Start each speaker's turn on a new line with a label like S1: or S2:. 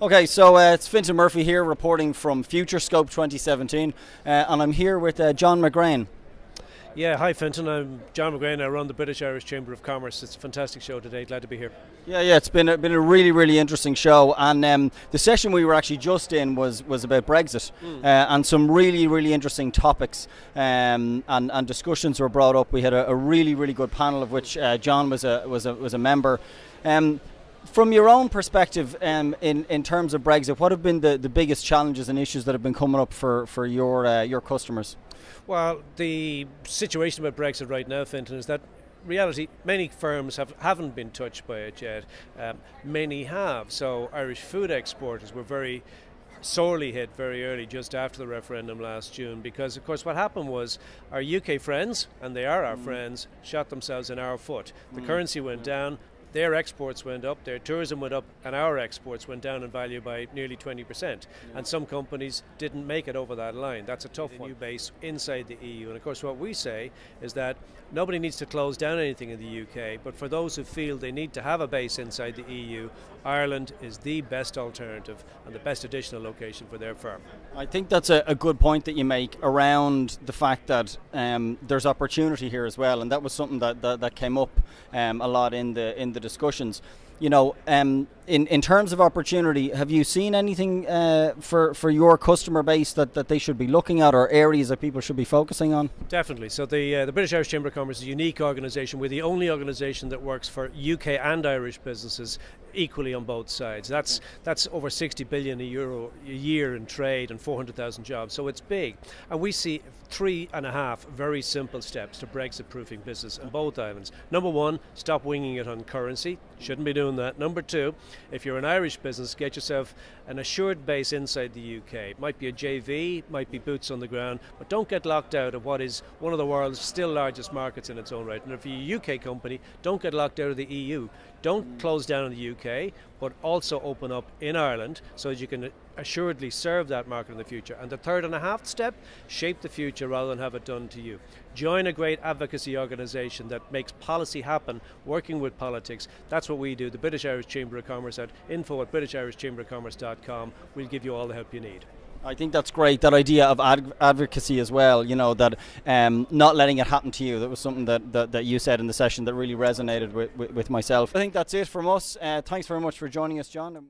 S1: Okay, so it's Fintan Murphy here reporting from FutureScope 2017, and I'm here with John McGrane.
S2: Yeah, hi Fintan, I'm John McGrane, I run the British-Irish Chamber of Commerce. It's a fantastic show today, glad to be here.
S1: Yeah, it's been a really interesting show, and the session we were actually just in was about Brexit, and some really interesting topics and discussions were brought up. We had a really good panel of which John was a member. From your own perspective, in terms of Brexit, what have been the biggest challenges and issues that have been coming up for your customers?
S2: Well, the situation with Brexit right now, Fintan, is that reality, many firms haven't been touched by it yet. Many have. So Irish food exporters were very sorely hit very early, just after the referendum last June, because of course what happened was our UK friends, and they are our friends, shot themselves in our foot. The currency went down, their exports went up, their tourism went up, and our exports went down in value by nearly 20%. And some companies didn't make it over that line. That's a tough one. New base inside the EU. And of course what we say is that nobody needs to close down anything in the UK, but for those who feel they need to have a base inside the EU, Ireland is the best alternative and the best additional location for their firm.
S1: I think that's a good point that you make around the fact that there's opportunity here as well, and that was something that came up a lot in the discussions. You know, in terms of opportunity, have you seen anything for your customer base that they should be looking at, or areas that people should be focusing on?
S2: Definitely. So the British Irish Chamber of Commerce is a unique organisation. We're the only organisation that works for UK and Irish businesses equally on both sides. That's over 60 billion euro a year in trade and 400,000 jobs. So it's big. And we see 3.5 very simple steps to Brexit-proofing business in both islands. Number one, stop winging it on currency. Shouldn't be doing that. Number two, if you're an Irish business, get yourself an assured base inside the UK. It might be a JV, might be boots on the ground, but don't get locked out of what is one of the world's still largest markets in its own right. And if you're a UK company, don't get locked out of the EU. Don't close down in the UK, but also open up in Ireland so that you can assuredly serve that market in the future. And the third and a half step, shape the future rather than have it done to you. Join a great advocacy organisation that makes policy happen, working with politics. That's what we do, the British Irish Chamber of Commerce, at info@britishirishchamberofcommerce.com. We'll give you all the help you need.
S1: I think that's great, that idea of advocacy as well, you know, that not letting it happen to you. That was something that you said in the session that really resonated with myself. I think that's it from us. Thanks very much for joining us, John.